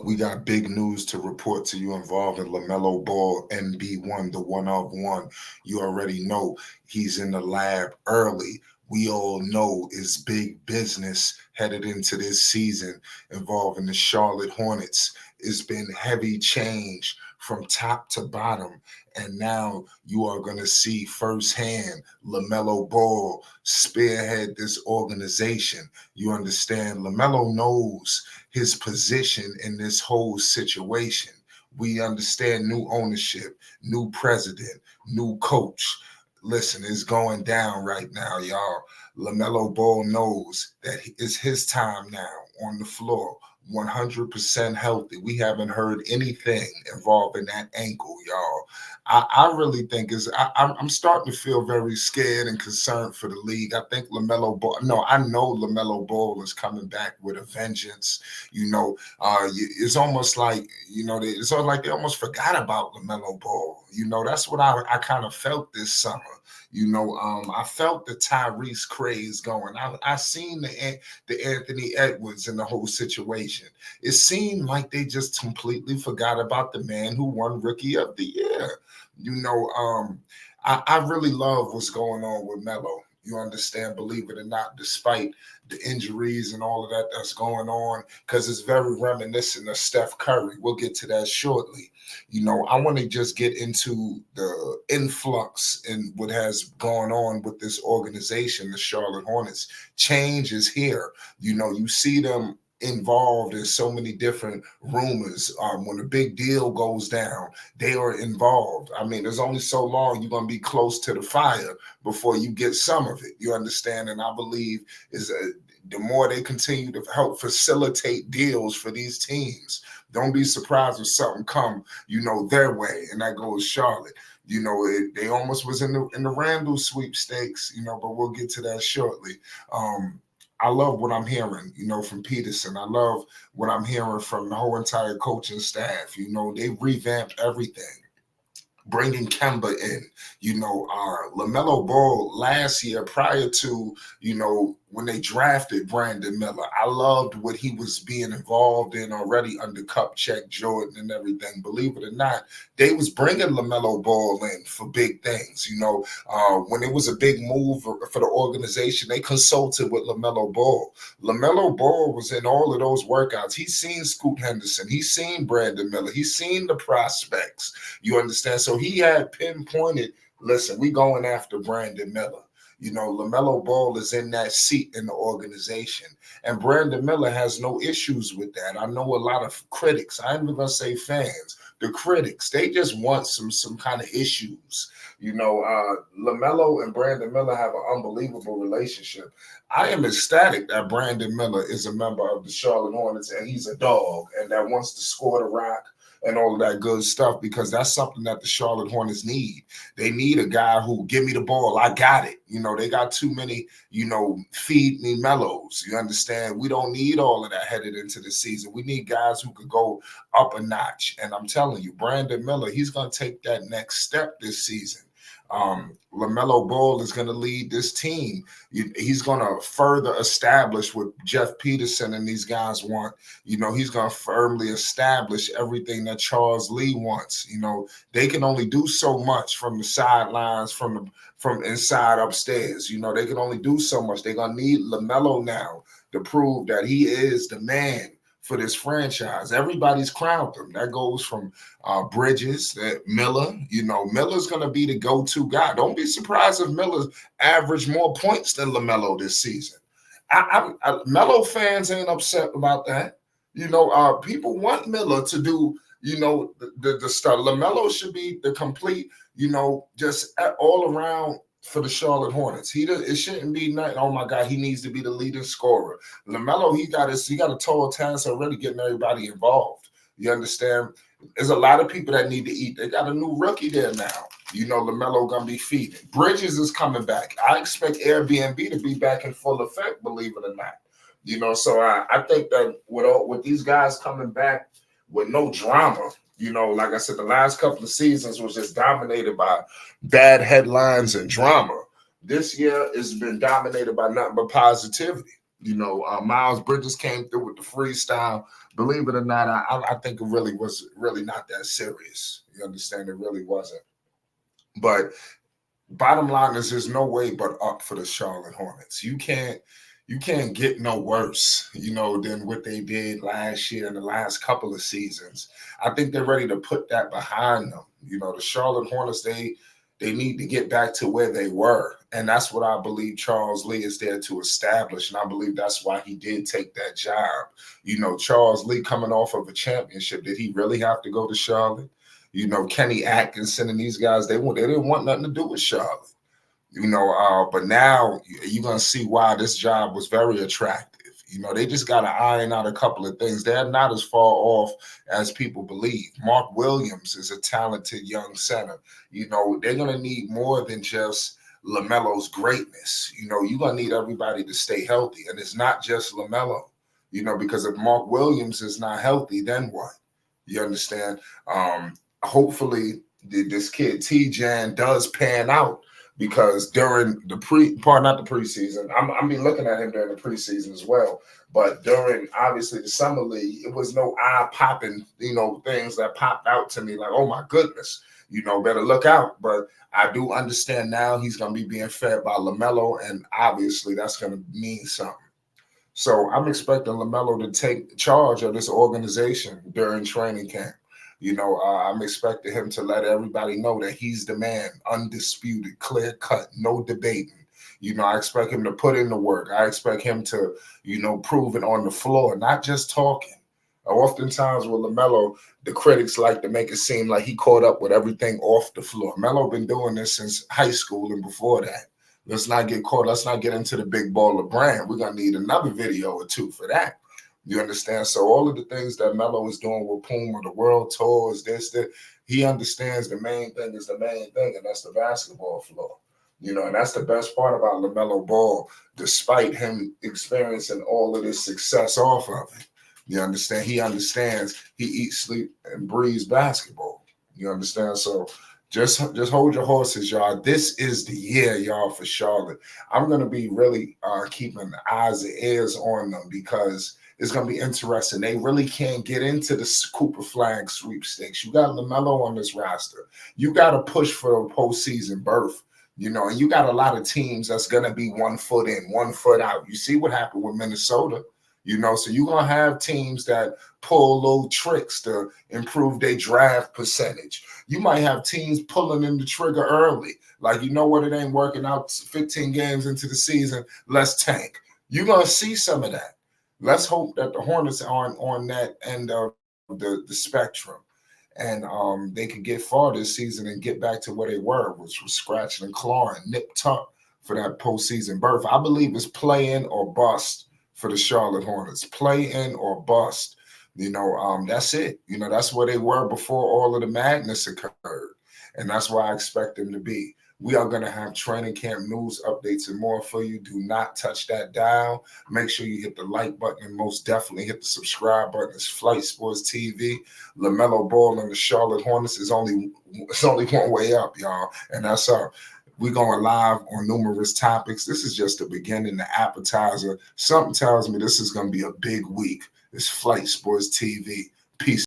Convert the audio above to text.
we got big news to report to you involving Lamelo Ball, NB1, the one of one. You already know he's in the lab early. We all know it's big business headed into this season involving the Charlotte Hornets. It's been heavy change from top to bottom. And now you are going to see firsthand LaMelo Ball spearhead this organization. You understand? LaMelo knows his position in this whole situation. We understand new ownership, new president, new coach. Listen, it's going down right now, y'all. LaMelo Ball knows that it's his time now on the floor. 100% healthy. We haven't heard anything involving that ankle, y'all. I really think I'm starting to feel very scared and concerned for the league. I think LaMelo Ball. No, I know LaMelo Ball is coming back with a vengeance. It's almost like it's like they almost forgot about LaMelo Ball. That's what I kind of felt this summer. I felt the Tyrese craze going. I seen the Anthony Edwards and the whole situation. It seemed like they just completely forgot about the man who won Rookie of the Year. I really love what's going on with Melo. You understand, believe it or not, despite the injuries and all of that that's going on, because it's very reminiscent of Steph Curry. We'll get to that shortly. I want to just get into the influx and what has gone on with this organization, the Charlotte Hornets. Change is here. You see them involved in so many different rumors. When a big deal goes down, they are involved. I mean, there's only so long you're going to be close to the fire before you get some of it. You understand? And I believe the more they continue to help facilitate deals for these teams, don't be surprised if something come, their way, and that goes Charlotte. They almost was in the Randall sweepstakes, but we'll get to that shortly. I love what I'm hearing, from Peterson. I love what I'm hearing from the whole entire coaching staff. They revamped everything. Bringing Kemba in, LaMelo Ball last year, prior to, when they drafted Brandon Miller, I loved what he was being involved in already under Kupchak, Jordan, and everything. Believe it or not, they was bringing LaMelo Ball in for big things. When it was a big move for the organization, they consulted with LaMelo Ball. LaMelo Ball was in all of those workouts. He's seen Scoot Henderson. He's seen Brandon Miller. He's seen the prospects. You understand? So he had pinpointed, listen, we going after Brandon Miller. LaMelo Ball is in that seat in the organization. And Brandon Miller has no issues with that. I know a lot of critics, I'm even going to say fans, the critics, they just want some kind of issues. LaMelo and Brandon Miller have an unbelievable relationship. I am ecstatic that Brandon Miller is a member of the Charlotte Hornets and he's a dog and that wants to score the rock and all of that good stuff, because that's something that the Charlotte Hornets need. They need a guy who, give me the ball, I got it. They got too many, feed me mellows. You understand? We don't need all of that headed into the season. We need guys who could go up a notch. And I'm telling you, Brandon Miller, he's going to take that next step this season. LaMelo Ball is going to lead this team. He's going to further establish what Jeff Peterson and these guys want. He's going to firmly establish everything that Charles Lee wants. They can only do so much from the sidelines, from inside upstairs. They can only do so much. They're going to need LaMelo now to prove that he is the man for this franchise. Everybody's crowned him. That goes from Bridges, Miller. Miller's going to be the go-to guy. Don't be surprised if Miller's averaged more points than LaMelo this season. Melo fans ain't upset about that. People want Miller to do, the stuff. LaMelo should be the complete, just all around for the Charlotte Hornets. It shouldn't be nothing, oh my God, he needs to be the leading scorer. LaMelo, he got a tall task already getting everybody involved. You understand? There's a lot of people that need to eat. They got a new rookie there now. LaMelo gonna be feeding. Bridges is coming back. I expect Airbnb to be back in full effect, believe it or not. So I think that with these guys coming back with no drama, like I said, the last couple of seasons was just dominated by bad headlines and drama. This year has been dominated by nothing but positivity. Miles Bridges came through with the freestyle. Believe it or not, I think it really was really not that serious. You understand? It really wasn't. But bottom line is there's no way but up for the Charlotte Hornets. You can't get no worse, than what they did last year and the last couple of seasons. I think they're ready to put that behind them. The Charlotte Hornets, they need to get back to where they were. And that's what I believe Charles Lee is there to establish. And I believe that's why he did take that job. Charles Lee coming off of a championship, did he really have to go to Charlotte? Kenny Atkinson and these guys, they didn't want nothing to do with Charlotte. But now you're going to see why this job was very attractive. They just got to iron out a couple of things. They're not as far off as people believe. Mark Williams is a talented young center. They're going to need more than just LaMelo's greatness. You're going to need everybody to stay healthy. And it's not just LaMelo, because if Mark Williams is not healthy, then what? You understand? Hopefully this kid T-Jan does pan out. Because during the not the preseason, I'm be looking at him during the preseason as well. But during obviously the summer league, it was no eye popping, things that popped out to me like, oh my goodness, better look out. But I do understand now he's going to be being fed by LaMelo, and obviously that's going to mean something. So I'm expecting LaMelo to take charge of this organization during training camp. I'm expecting him to let everybody know that he's the man, undisputed, clear cut, no debating. I expect him to put in the work. I expect him to, prove it on the floor, not just talking. Oftentimes with LaMelo, the critics like to make it seem like he caught up with everything off the floor. Melo been doing this since high school and before that. Let's not get caught. Let's not get into the big baller brand. We're going to need another video or two for that. You understand? So all of the things that Melo is doing with Puma, the world tours, that, he understands the main thing is the main thing, and that's the basketball floor. And that's the best part about LaMelo Ball, despite him experiencing all of this success off of it. You understand? He understands he eats, sleep, and breathes basketball. You understand? So just hold your horses, y'all. This is the year, y'all, for Charlotte. I'm going to be really keeping eyes and ears on them because it's going to be interesting. They really can't get into the Cooper Flag sweepstakes. You got LaMelo on this roster. You got to push for a postseason berth, and you got a lot of teams that's going to be 1 foot in, 1 foot out. You see what happened with Minnesota, so you're going to have teams that pull little tricks to improve their draft percentage. You might have teams pulling in the trigger early. Like, it ain't working out 15 games into the season. Let's tank. You're going to see some of that. Let's hope that the Hornets aren't on that end of the spectrum, and they can get far this season and get back to where they were, which was scratching and clawing, nip tuck for that postseason berth. I believe it's play in or bust for the Charlotte Hornets. Play in or bust. That's it. That's where they were before all of the madness occurred, and that's where I expect them to be. We are going to have training camp news updates and more for you. Do not touch that dial. Make sure you hit the like button and most definitely hit the subscribe button. It's Flight Sports TV. LaMelo Ball and the Charlotte Hornets is only one way up, y'all, and that's up. We're going live on numerous topics. This is just the beginning, the appetizer. Something tells me this is going to be a big week. It's Flight Sports TV. Peace.